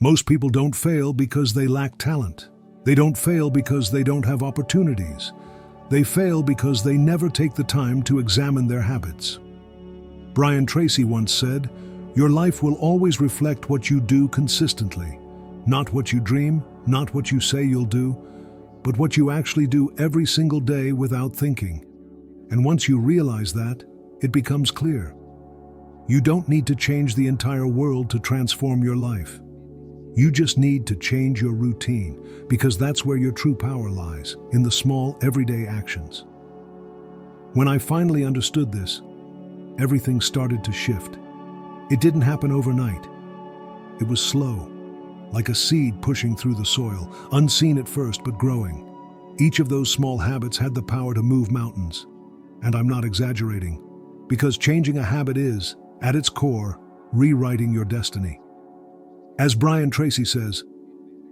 Most people don't fail because they lack talent. They don't fail because they don't have opportunities. They fail because they never take the time to examine their habits. Brian Tracy once said, "Your life will always reflect what you do consistently. Not what you dream, not what you say you'll do, but what you actually do every single day without thinking." And once you realize that, it becomes clear. You don't need to change the entire world to transform your life. You just need to change your routine, because that's where your true power lies, in the small, everyday actions. When I finally understood this, everything started to shift. It didn't happen overnight. It was slow, like a seed pushing through the soil, unseen at first but growing. Each of those small habits had the power to move mountains. And I'm not exaggerating, because changing a habit is, at its core, rewriting your destiny. As Brian Tracy says,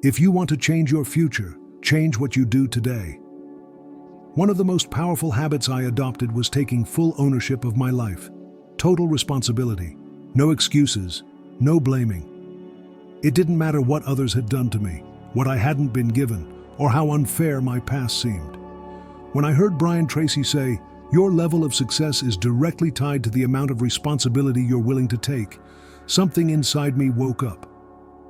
if you want to change your future, change what you do today. One of the most powerful habits I adopted was taking full ownership of my life. Total responsibility. No excuses. No blaming. It didn't matter what others had done to me, what I hadn't been given, or how unfair my past seemed. When I heard Brian Tracy say, "Your level of success is directly tied to the amount of responsibility you're willing to take," something inside me woke up.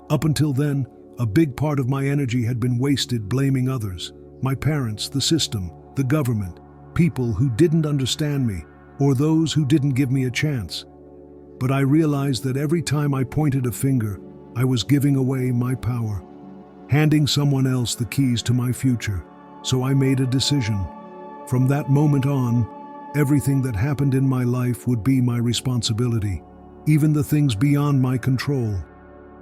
Up until then, a big part of my energy had been wasted blaming others, my parents, the system, the government, people who didn't understand me, or those who didn't give me a chance. But I realized that every time I pointed a finger, I was giving away my power, handing someone else the keys to my future. So I made a decision. From that moment on, everything that happened in my life would be my responsibility, even the things beyond my control.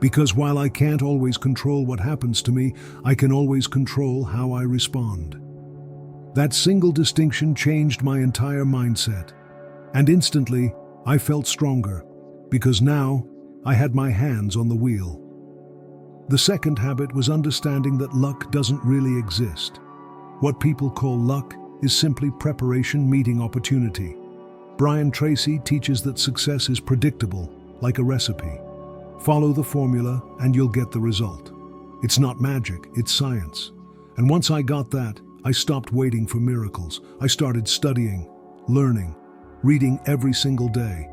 Because while I can't always control what happens to me, I can always control how I respond. That single distinction changed my entire mindset. And instantly, I felt stronger, because now I had my hands on the wheel. The second habit was understanding that luck doesn't really exist. What people call luck is simply preparation meeting opportunity. Brian Tracy teaches that success is predictable, like a recipe. Follow the formula and you'll get the result. It's not magic, it's science. And once I got that, I stopped waiting for miracles. I started studying, learning, reading every single day.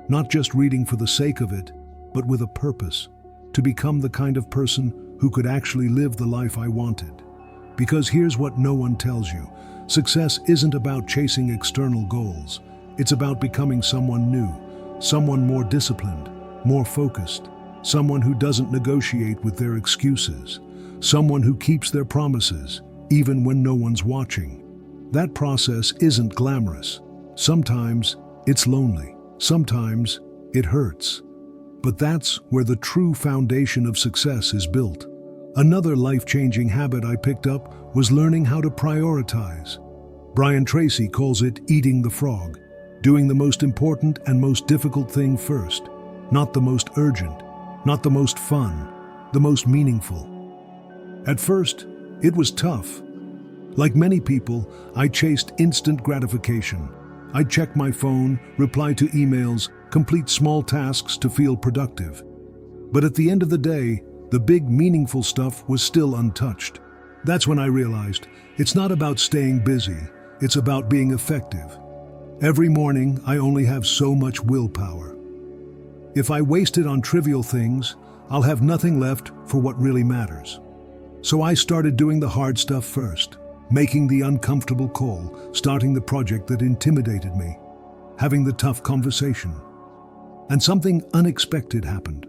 Not just reading for the sake of it, but with a purpose, to become the kind of person who could actually live the life I wanted. Because here's what no one tells you. Success isn't about chasing external goals. It's about becoming someone new, someone more disciplined, more focused, someone who doesn't negotiate with their excuses, someone who keeps their promises, even when no one's watching. That process isn't glamorous. Sometimes it's lonely. Sometimes it hurts. But that's where the true foundation of success is built. Another life-changing habit I picked up was learning how to prioritize. Brian Tracy calls it eating the frog, doing the most important and most difficult thing first, not the most urgent, not the most fun, the most meaningful. At first, it was tough. Like many people, I chased instant gratification. I'd check my phone, reply to emails, complete small tasks to feel productive. But at the end of the day, the big meaningful stuff was still untouched. That's when I realized it's not about staying busy, it's about being effective. Every morning, I only have so much willpower. If I waste it on trivial things, I'll have nothing left for what really matters. So I started doing the hard stuff first, making the uncomfortable call, starting the project that intimidated me, having the tough conversation. And something unexpected happened.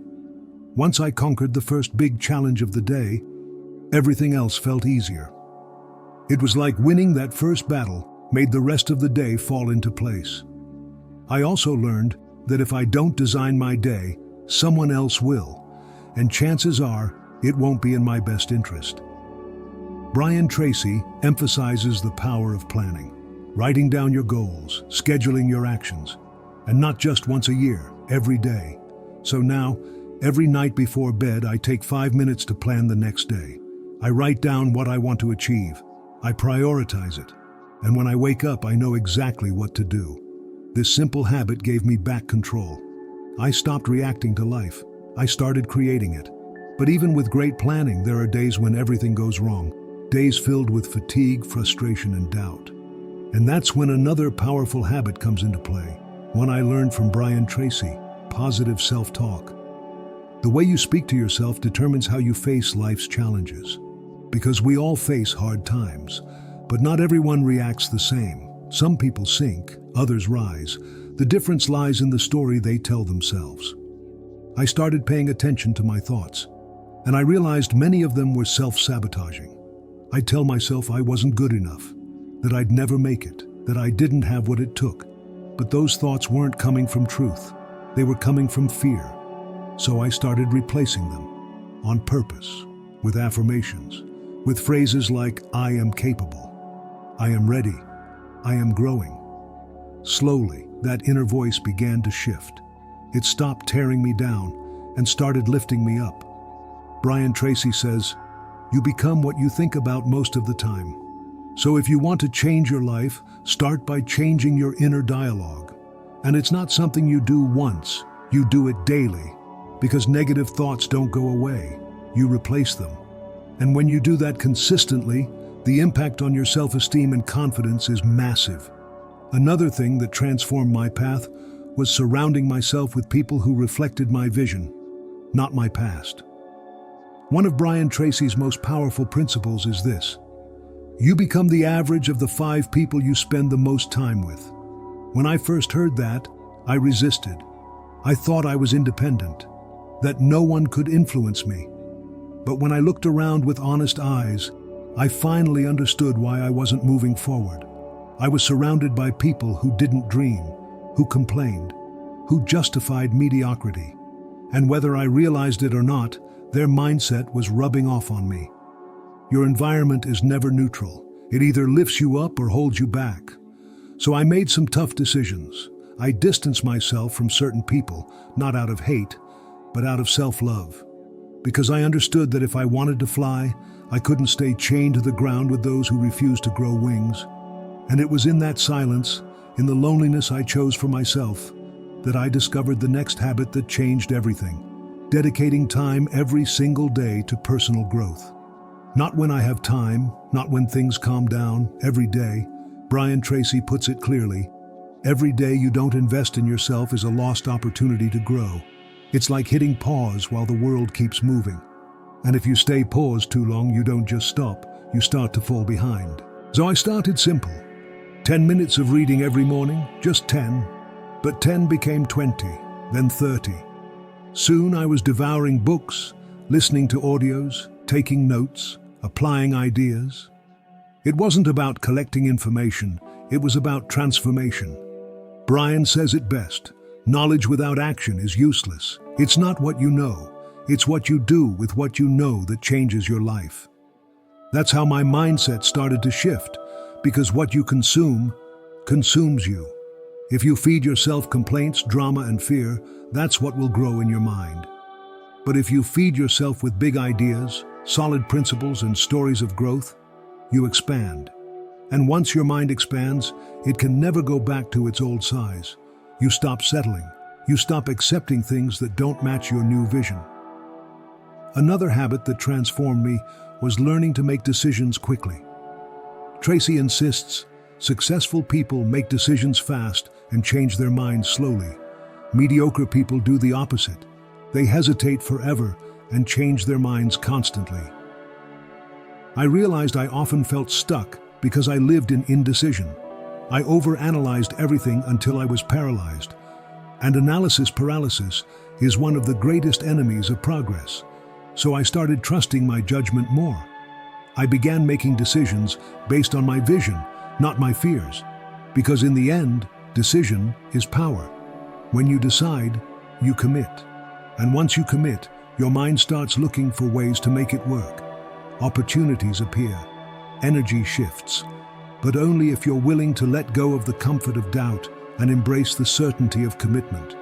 Once I conquered the first big challenge of the day, everything else felt easier. It was like winning that first battle made the rest of the day fall into place. I also learned that if I don't design my day, someone else will, and chances are it won't be in my best interest. Brian Tracy emphasizes the power of planning, writing down your goals, scheduling your actions, and not just once a year, every day. So now, every night before bed, I take 5 minutes to plan the next day. I write down what I want to achieve. I prioritize it. And when I wake up, I know exactly what to do. This simple habit gave me back control. I stopped reacting to life. I started creating it. But even with great planning, there are days when everything goes wrong, days filled with fatigue, frustration, and doubt. And that's when another powerful habit comes into play, one I learned from Brian Tracy: positive self-talk. The way you speak to yourself determines how you face life's challenges. Because we all face hard times, but not everyone reacts the same. Some people sink, others rise. The difference lies in the story they tell themselves. I started paying attention to my thoughts, and I realized many of them were self-sabotaging. I'd tell myself I wasn't good enough, that I'd never make it, that I didn't have what it took. But those thoughts weren't coming from truth. They were coming from fear. So I started replacing them, on purpose, with affirmations, with phrases like, I am capable, I am ready, I am growing. Slowly, that inner voice began to shift. It stopped tearing me down and started lifting me up. Brian Tracy says, you become what you think about most of the time. So if you want to change your life, start by changing your inner dialogue. And it's not something you do once, you do it daily. Because negative thoughts don't go away, you replace them. And when you do that consistently, the impact on your self-esteem and confidence is massive. Another thing that transformed my path was surrounding myself with people who reflected my vision, not my past. One of Brian Tracy's most powerful principles is this: you become the average of the 5 people you spend the most time with. When I first heard that, I resisted. I thought I was independent, that no one could influence me. But when I looked around with honest eyes, I finally understood why I wasn't moving forward. I was surrounded by people who didn't dream, who complained, who justified mediocrity. And whether I realized it or not, their mindset was rubbing off on me. Your environment is never neutral. It either lifts you up or holds you back. So I made some tough decisions. I distanced myself from certain people, not out of hate, but out of self-love. Because I understood that if I wanted to fly, I couldn't stay chained to the ground with those who refused to grow wings. And it was in that silence, in the loneliness I chose for myself, that I discovered the next habit that changed everything: dedicating time every single day to personal growth. Not when I have time, not when things calm down, every day. Brian Tracy puts it clearly: every day you don't invest in yourself is a lost opportunity to grow. It's like hitting pause while the world keeps moving. And if you stay paused too long, you don't just stop, you start to fall behind. So I started simple. 10 minutes of reading every morning, just 10. But 10 became 20, then 30. Soon I was devouring books, listening to audios, taking notes, applying ideas. It wasn't about collecting information, it was about transformation. Brian says it best: knowledge without action is useless. It's not what you know, it's what you do with what you know that changes your life. That's how my mindset started to shift, because what you consume consumes you. If you feed yourself complaints, drama, and fear, that's what will grow in your mind. But if you feed yourself with big ideas, solid principles, and stories of growth, you expand. And once your mind expands, it can never go back to its old size. You stop settling. You stop accepting things that don't match your new vision. Another habit that transformed me was learning to make decisions quickly. Tracy insists, successful people make decisions fast and change their minds slowly. Mediocre people do the opposite. They hesitate forever and change their minds constantly. I realized I often felt stuck because I lived in indecision. I overanalyzed everything until I was paralyzed. And analysis paralysis is one of the greatest enemies of progress. So I started trusting my judgment more. I began making decisions based on my vision, not my fears. Because in the end, decision is power. When you decide, you commit. And once you commit, your mind starts looking for ways to make it work. Opportunities appear. Energy shifts. But only if you're willing to let go of the comfort of doubt and embrace the certainty of commitment.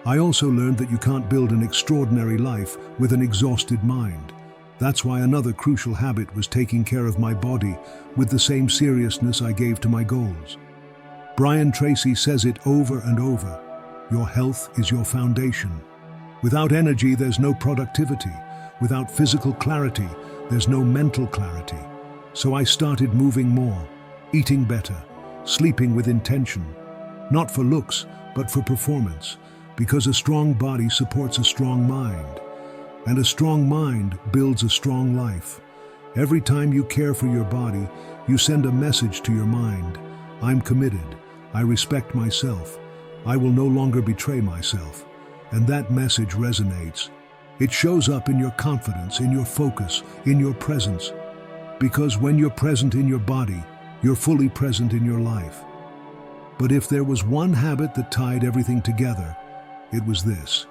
I also learned that you can't build an extraordinary life with an exhausted mind. That's why another crucial habit was taking care of my body with the same seriousness I gave to my goals. Brian Tracy says it over and over: your health is your foundation. Without energy, there's no productivity. Without physical clarity, there's no mental clarity. So I started moving more, eating better, sleeping with intention. Not for looks, but for performance. Because a strong body supports a strong mind. And a strong mind builds a strong life. Every time you care for your body, you send a message to your mind. I'm committed. I respect myself. I will no longer betray myself. And that message resonates. It shows up in your confidence, in your focus, in your presence. Because when you're present in your body, you're fully present in your life. But if there was one habit that tied everything together, it was this.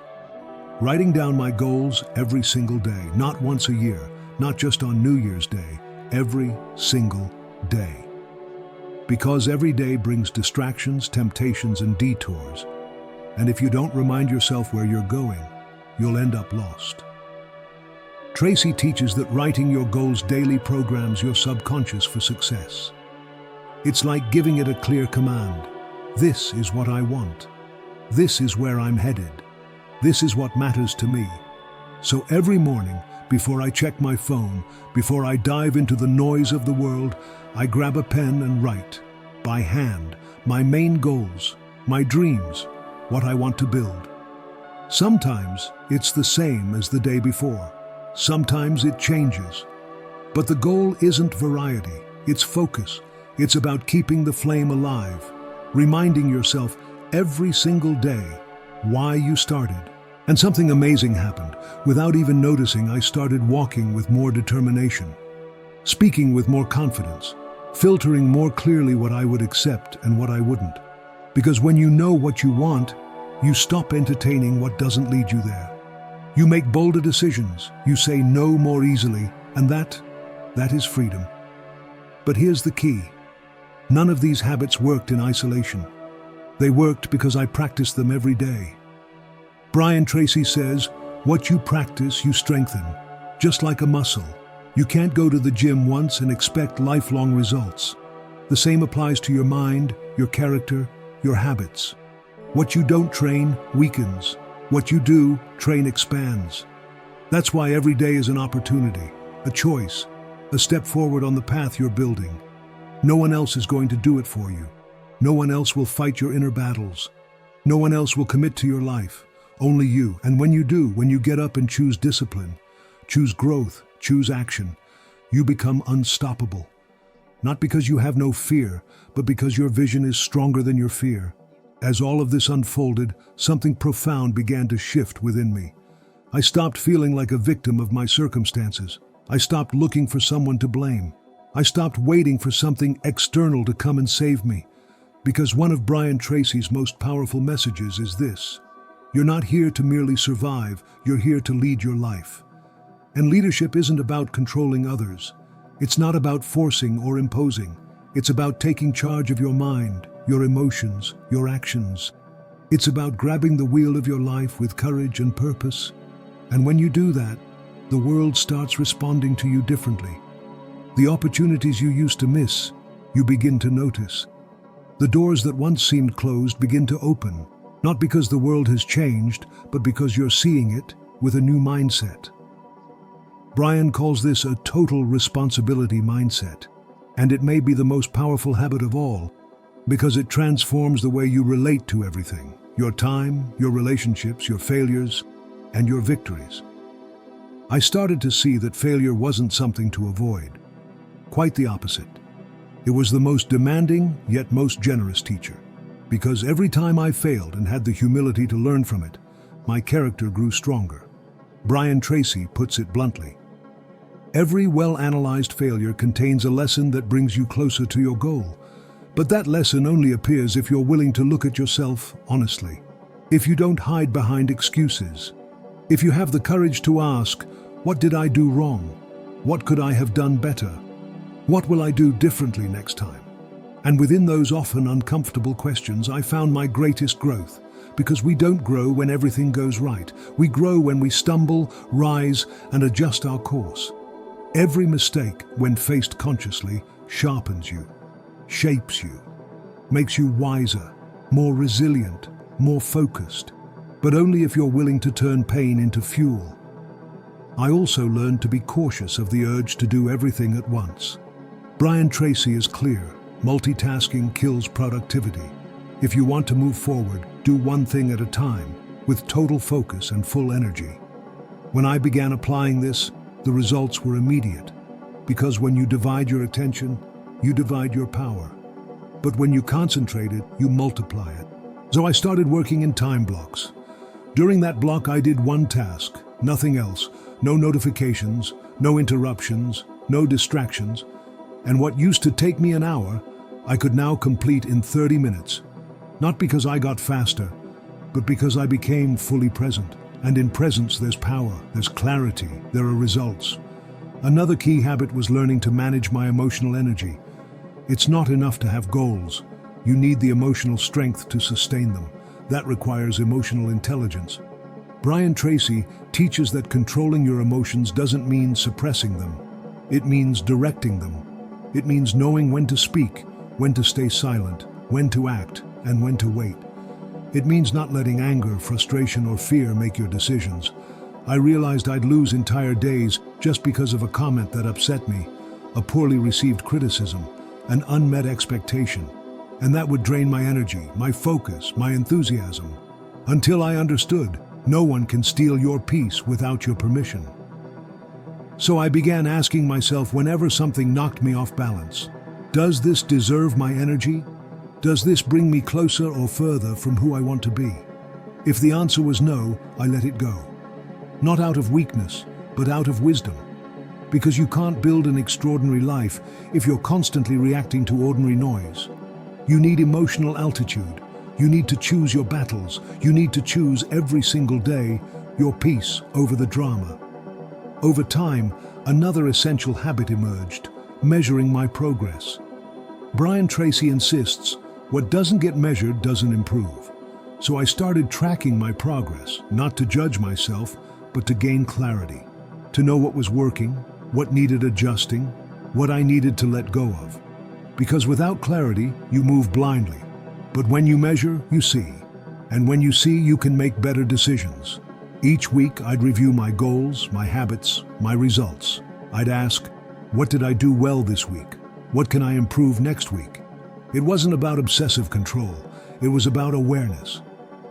Writing down my goals every single day, not once a year, not just on New Year's Day, every single day. Because every day brings distractions, temptations, and detours. And if you don't remind yourself where you're going, you'll end up lost. Tracy teaches that writing your goals daily programs your subconscious for success. It's like giving it a clear command. This is what I want. This is where I'm headed. This is what matters to me. So every morning, before I check my phone, before I dive into the noise of the world, I grab a pen and write, by hand, my main goals, my dreams, what I want to build. Sometimes it's the same as the day before. Sometimes it changes. But the goal isn't variety, it's focus. It's about keeping the flame alive, reminding yourself every single day why you started. And something amazing happened. Without even noticing, I started walking with more determination, speaking with more confidence, filtering more clearly what I would accept and what I wouldn't. Because when you know what you want, you stop entertaining what doesn't lead you there. You make bolder decisions, you say no more easily, and that is freedom. But here's the key. None of these habits worked in isolation. They worked because I practiced them every day. Brian Tracy says, what you practice, you strengthen. Just like a muscle. You can't go to the gym once and expect lifelong results. The same applies to your mind, your character, your habits. What you don't train weakens. What you do, train expands. That's why every day is an opportunity, a choice, a step forward on the path you're building. No one else is going to do it for you. No one else will fight your inner battles. No one else will commit to your life. Only you. And when you do, when you get up and choose discipline, choose growth, choose action, you become unstoppable. Not because you have no fear, but because your vision is stronger than your fear. As all of this unfolded, something profound began to shift within me. I stopped feeling like a victim of my circumstances. I stopped looking for someone to blame. I stopped waiting for something external to come and save me. Because one of Brian Tracy's most powerful messages is this. You're not here to merely survive, you're here to lead your life. And leadership isn't about controlling others. It's not about forcing or imposing. It's about taking charge of your mind, your emotions, your actions. It's about grabbing the wheel of your life with courage and purpose. And when you do that, the world starts responding to you differently. The opportunities you used to miss, you begin to notice. The doors that once seemed closed begin to open, not because the world has changed, but because you're seeing it with a new mindset. Brian calls this a total responsibility mindset, and it may be the most powerful habit of all, because it transforms the way you relate to everything, your time, your relationships, your failures, and your victories. I started to see that failure wasn't something to avoid. Quite the opposite. It was the most demanding, yet most generous teacher. Because every time I failed and had the humility to learn from it, my character grew stronger. Brian Tracy puts it bluntly. Every well-analyzed failure contains a lesson that brings you closer to your goal. But that lesson only appears if you're willing to look at yourself honestly. If you don't hide behind excuses. If you have the courage to ask, what did I do wrong? What could I have done better? What will I do differently next time? And within those often uncomfortable questions, I found my greatest growth. Because we don't grow when everything goes right. We grow when we stumble, rise, and adjust our course. Every mistake, when faced consciously, sharpens you, shapes you, makes you wiser, more resilient, more focused. But only if you're willing to turn pain into fuel. I also learned to be cautious of the urge to do everything at once. Brian Tracy is clear: multitasking kills productivity. If you want to move forward, do one thing at a time, with total focus and full energy. When I began applying this, the results were immediate, because when you divide your attention, you divide your power. But when you concentrate it, you multiply it. So I started working in time blocks. During that block, I did one task, nothing else. No notifications, no interruptions, no distractions. And what used to take me an hour, I could now complete in 30 minutes. Not because I got faster, but because I became fully present. And in presence, there's power, there's clarity, there are results. Another key habit was learning to manage my emotional energy. It's not enough to have goals. You need the emotional strength to sustain them. That requires emotional intelligence. Brian Tracy teaches that controlling your emotions doesn't mean suppressing them. It means directing them. It means knowing when to speak, when to stay silent, when to act, and when to wait. It means not letting anger, frustration, or fear make your decisions. I realized I'd lose entire days just because of a comment that upset me, a poorly received criticism, an unmet expectation. And that would drain my energy, my focus, my enthusiasm. Until I understood, no one can steal your peace without your permission. So I began asking myself whenever something knocked me off balance, does this deserve my energy? Does this bring me closer or further from who I want to be? If the answer was no, I let it go. Not out of weakness, but out of wisdom. Because you can't build an extraordinary life if you're constantly reacting to ordinary noise. You need emotional altitude. You need to choose your battles. You need to choose every single day your peace over the drama. Over time, another essential habit emerged: measuring my progress. Brian Tracy insists, what doesn't get measured doesn't improve. So I started tracking my progress, not to judge myself, but to gain clarity, to know what was working, what needed adjusting, what I needed to let go of. Because without clarity, you move blindly. But when you measure, you see. And when you see, you can make better decisions. Each week, I'd review my goals, my habits, my results. I'd ask, what did I do well this week? What can I improve next week? It wasn't about obsessive control. It was about awareness.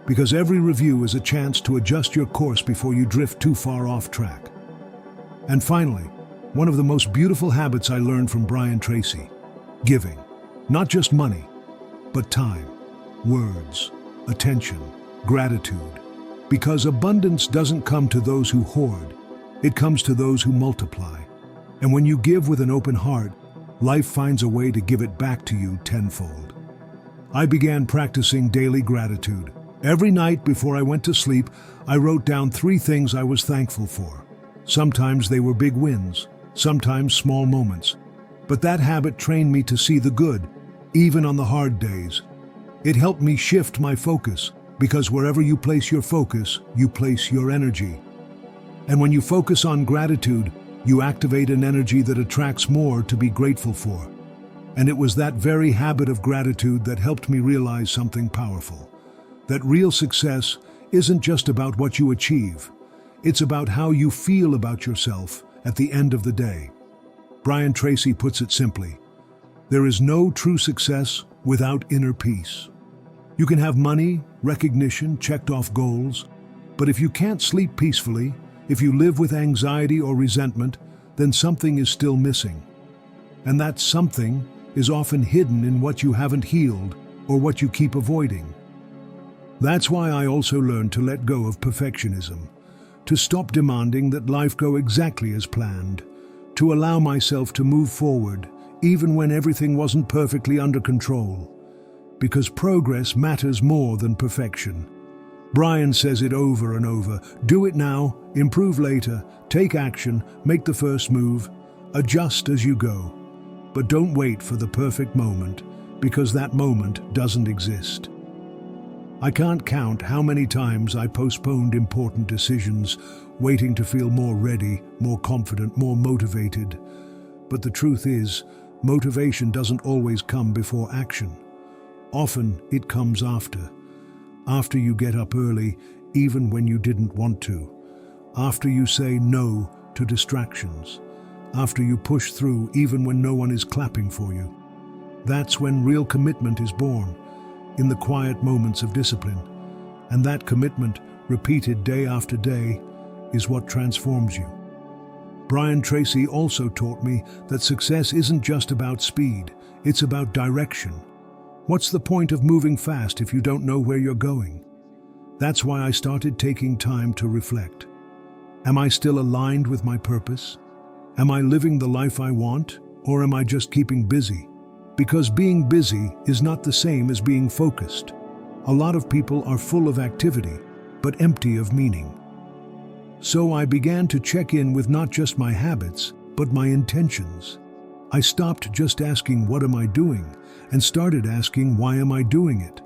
Because every review is a chance to adjust your course before you drift too far off track. And finally, one of the most beautiful habits I learned from Brian Tracy: giving. Not just money, but time, words, attention, gratitude. Because abundance doesn't come to those who hoard, it comes to those who multiply. And when you give with an open heart, life finds a way to give it back to you tenfold. I began practicing daily gratitude. Every night before I went to sleep, I wrote down 3 things I was thankful for. Sometimes they were big wins, sometimes small moments. But that habit trained me to see the good, even on the hard days. It helped me shift my focus, because wherever you place your focus, you place your energy. And when you focus on gratitude, you activate an energy that attracts more to be grateful for. And it was that very habit of gratitude that helped me realize something powerful: that real success isn't just about what you achieve. It's about how you feel about yourself at the end of the day. Brian Tracy puts it simply: there is no true success without inner peace. You can have money, recognition, checked off goals, but if you can't sleep peacefully, if you live with anxiety or resentment, then something is still missing. And that something is often hidden in what you haven't healed or what you keep avoiding. That's why I also learned to let go of perfectionism, to stop demanding that life go exactly as planned, to allow myself to move forward even when everything wasn't perfectly under control. Because progress matters more than perfection. Brian says it over and over: do it now, improve later, take action, make the first move, adjust as you go. But don't wait for the perfect moment, because that moment doesn't exist. I can't count how many times I postponed important decisions, waiting to feel more ready, more confident, more motivated. But the truth is, motivation doesn't always come before action. Often it comes after. After you get up early, even when you didn't want to. After you say no to distractions, after you push through even when no one is clapping for you. That's when real commitment is born, in the quiet moments of discipline. And that commitment, repeated day after day, is what transforms you. Brian Tracy also taught me that success isn't just about speed, it's about direction. What's the point of moving fast if you don't know where you're going? That's why I started taking time to reflect. Am I still aligned with my purpose? Am I living the life I want, or am I just keeping busy? Because being busy is not the same as being focused. A lot of people are full of activity, but empty of meaning. So I began to check in with not just my habits, but my intentions. I stopped just asking, what am I doing? And started asking, why am I doing it?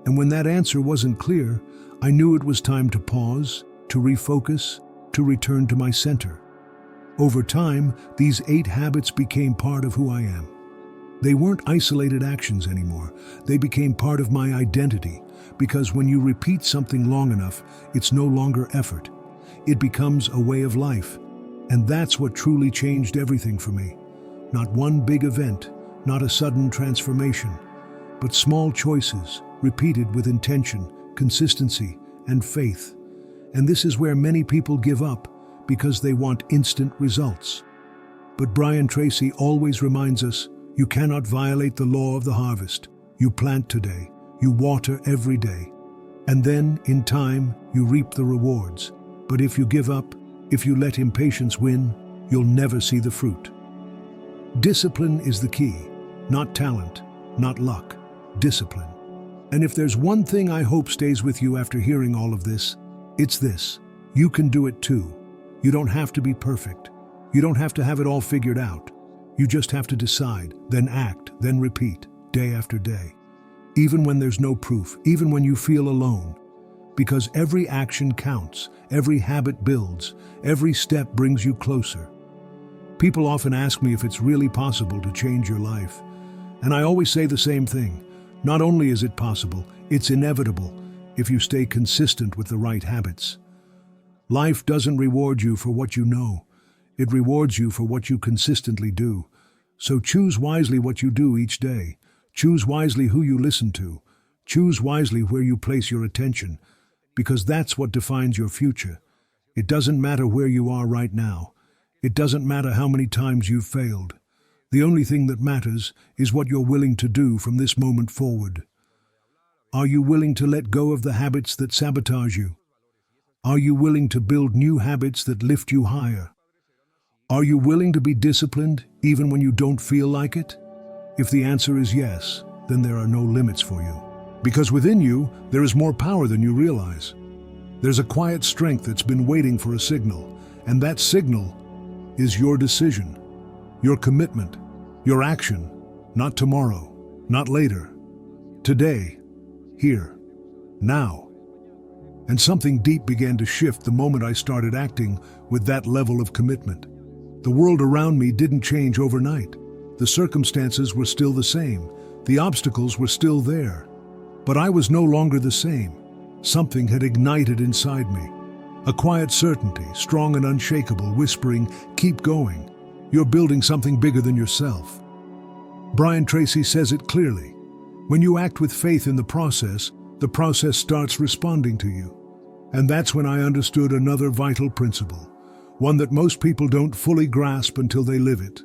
And when that answer wasn't clear, I knew it was time to pause, to refocus, to return to my center. Over time, these 8 habits became part of who I am. They weren't isolated actions anymore. They became part of my identity, because when you repeat something long enough, it's no longer effort. It becomes a way of life. And that's what truly changed everything for me. Not one big event, not a sudden transformation, but small choices, repeated with intention, consistency, and faith. And this is where many people give up, because they want instant results. But Brian Tracy always reminds us, you cannot violate the law of the harvest. You plant today, you water every day, and then, in time, you reap the rewards. But if you give up, if you let impatience win, you'll never see the fruit. Discipline is the key, not talent, not luck, discipline. And if there's one thing I hope stays with you after hearing all of this, it's this: you can do it too. You don't have to be perfect. You don't have to have it all figured out. You just have to decide, then act, then repeat, day after day. Even when there's no proof, even when you feel alone. Because every action counts, every habit builds, every step brings you closer. People often ask me if it's really possible to change your life. And I always say the same thing. Not only is it possible, it's inevitable if you stay consistent with the right habits. Life doesn't reward you for what you know. It rewards you for what you consistently do. So choose wisely what you do each day. Choose wisely who you listen to. Choose wisely where you place your attention, because that's what defines your future. It doesn't matter where you are right now. It doesn't matter how many times you've failed. The only thing that matters is what you're willing to do from this moment forward. Are you willing to let go of the habits that sabotage you? Are you willing to build new habits that lift you higher? Are you willing to be disciplined even when you don't feel like it? If the answer is yes, then there are no limits for you. Because within you, there is more power than you realize. There's a quiet strength that's been waiting for a signal, and that signal is your decision, your commitment, your action, not tomorrow, not later, today, here, now. And something deep began to shift the moment I started acting with that level of commitment. The world around me didn't change overnight. The circumstances were still the same. The obstacles were still there. But I was no longer the same. Something had ignited inside me. A quiet certainty, strong and unshakable, whispering, keep going. You're building something bigger than yourself. Brian Tracy says it clearly. When you act with faith in the process starts responding to you. And that's when I understood another vital principle, one that most people don't fully grasp until they live it.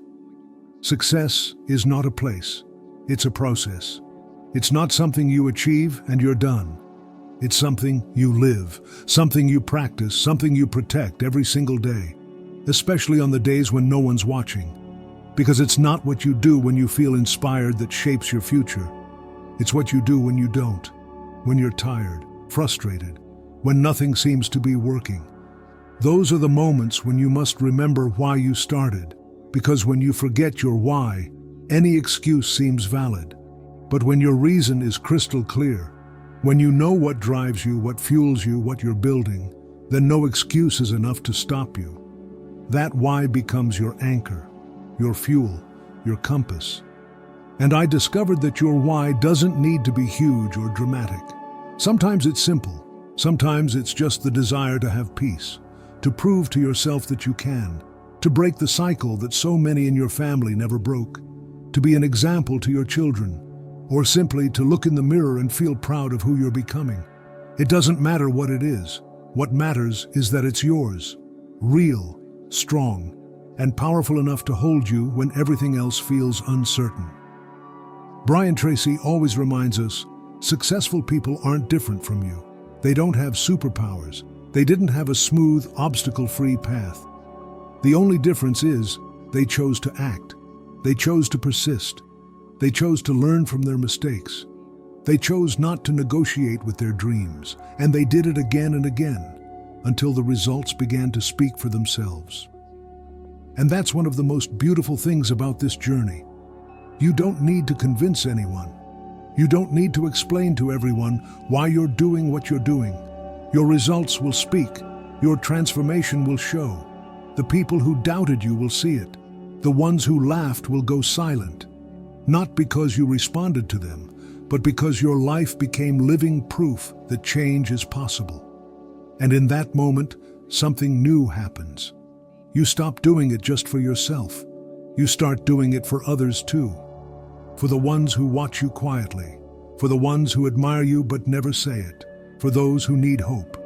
Success is not a place, it's a process. It's not something you achieve and you're done. It's something you live, something you practice, something you protect every single day, especially on the days when no one's watching. Because it's not what you do when you feel inspired that shapes your future. It's what you do when you don't, when you're tired, frustrated, when nothing seems to be working. Those are the moments when you must remember why you started, because when you forget your why, any excuse seems valid. But when your reason is crystal clear, when you know what drives you, what fuels you, what you're building, then no excuse is enough to stop you. That why becomes your anchor, your fuel, your compass. And I discovered that your why doesn't need to be huge or dramatic. Sometimes it's simple. Sometimes it's just the desire to have peace, to prove to yourself that you can, to break the cycle that so many in your family never broke, to be an example to your children, or simply to look in the mirror and feel proud of who you're becoming. It doesn't matter what it is. What matters is that it's yours, real, strong, and powerful enough to hold you when everything else feels uncertain. Brian Tracy always reminds us, successful people aren't different from you. They don't have superpowers. They didn't have a smooth, obstacle-free path. The only difference is they chose to act. They chose to persist. They chose to learn from their mistakes. They chose not to negotiate with their dreams, and they did it again and again until the results began to speak for themselves. And that's one of the most beautiful things about this journey. You don't need to convince anyone. You don't need to explain to everyone why you're doing what you're doing. Your results will speak. Your transformation will show. The people who doubted you will see it. The ones who laughed will go silent. Not because you responded to them, but because your life became living proof that change is possible. And in that moment, something new happens. You stop doing it just for yourself. You start doing it for others too. For the ones who watch you quietly. For the ones who admire you but never say it. For those who need hope.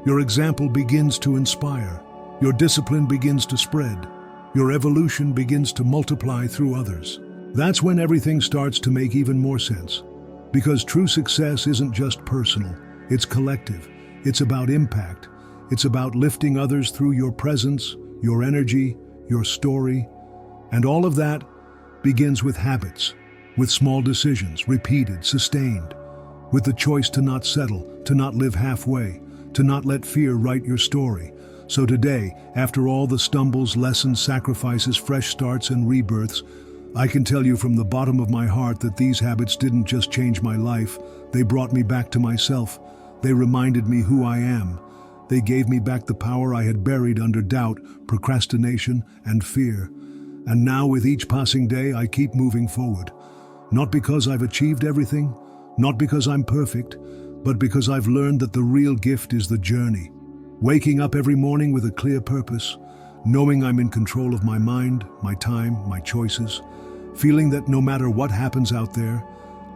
Your example begins to inspire. Your discipline begins to spread. Your evolution begins to multiply through others. That's when everything starts to make even more sense. Because true success isn't just personal, it's collective. It's about impact. It's about lifting others through your presence, your energy, your story. And all of that begins with habits, with small decisions, repeated, sustained, with the choice to not settle, to not live halfway, to not let fear write your story. So today, after all the stumbles, lessons, sacrifices, fresh starts, and rebirths, I can tell you from the bottom of my heart that these habits didn't just change my life, they brought me back to myself. They reminded me who I am. They gave me back the power I had buried under doubt, procrastination, and fear. And now with each passing day, I keep moving forward. Not because I've achieved everything, not because I'm perfect, but because I've learned that the real gift is the journey. Waking up every morning with a clear purpose, knowing I'm in control of my mind, my time, my choices, feeling that no matter what happens out there,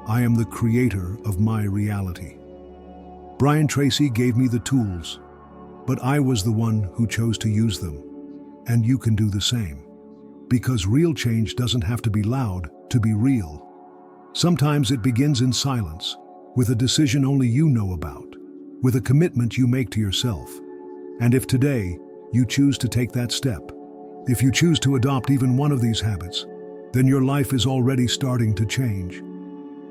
I am the creator of my reality. Brian Tracy gave me the tools, but I was the one who chose to use them. And you can do the same. Because real change doesn't have to be loud to be real. Sometimes it begins in silence, with a decision only you know about, with a commitment you make to yourself. And if today you choose to take that step, if you choose to adopt even one of these habits, then your life is already starting to change.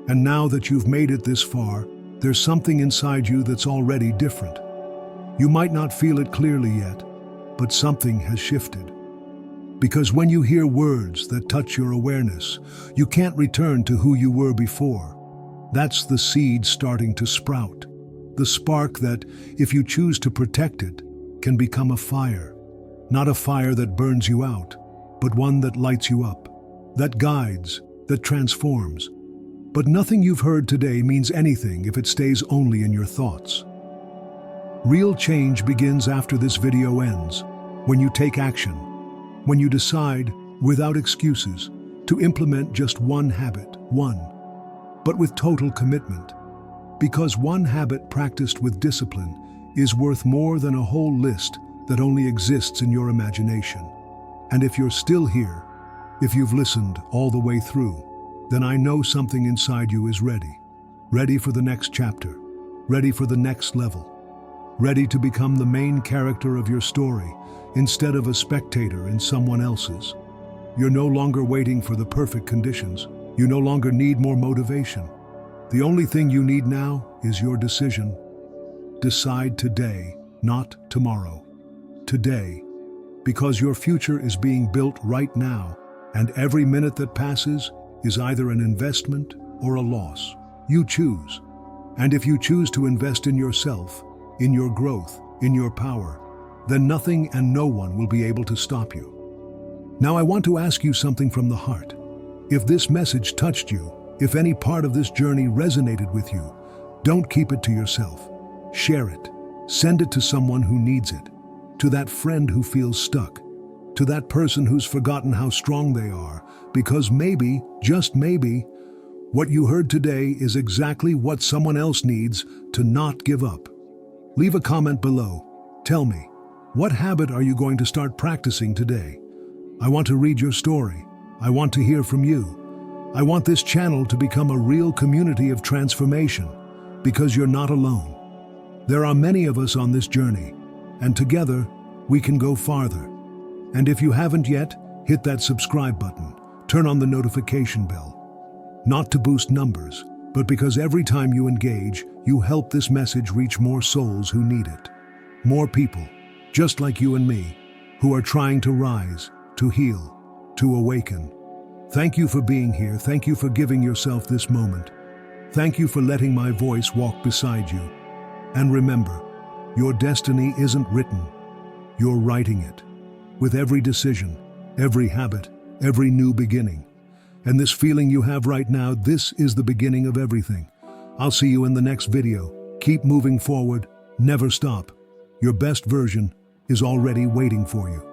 And now that you've made it this far, there's something inside you that's already different. You might not feel it clearly yet, but something has shifted. Because when you hear words that touch your awareness, you can't return to who you were before. That's the seed starting to sprout. The spark that, if you choose to protect it, can become a fire. Not a fire that burns you out, but one that lights you up, that guides, that transforms. But nothing you've heard today means anything if it stays only in your thoughts. Real change begins after this video ends, when you take action, when you decide, without excuses, to implement just one habit, but with total commitment. Because one habit practiced with discipline is worth more than a whole list that only exists in your imagination. And if you're still here, if you've listened all the way through, then I know something inside you is ready. Ready for the next chapter, ready for the next level, ready to become the main character of your story instead of a spectator in someone else's. You're no longer waiting for the perfect conditions. You no longer need more motivation. The only thing you need now is your decision. Decide today, not tomorrow. Today, because your future is being built right now, and every minute that passes is either an investment or a loss. You choose. And if you choose to invest in yourself, in your growth, in your power, then nothing and no one will be able to stop you. Now I want to ask you something from the heart. If this message touched you, if any part of this journey resonated with you, don't keep it to yourself. Share it. Send it to someone who needs it. to that friend who feels stuck, to that person who's forgotten how strong they are, because maybe, just maybe, what you heard today is exactly what someone else needs to not give up. Leave a comment below. Tell me, what habit are you going to start practicing today? I want to read your story. I want to hear from you. I want this channel to become a real community of transformation, because you're not alone. There are many of us on this journey, and together we can go farther. And if you haven't yet, hit that subscribe button, turn on the notification bell. Not to boost numbers, but because every time you engage, you help this message reach more souls who need it. More people, just like you and me, who are trying to rise, to heal, to awaken. Thank you for being here. Thank you for giving yourself this moment. Thank you for letting my voice walk beside you. And remember, your destiny isn't written. You're writing it. With every decision, every habit, every new beginning. And this feeling you have right now, this is the beginning of everything. I'll see you in the next video. Keep moving forward. Never stop. Your best version is already waiting for you.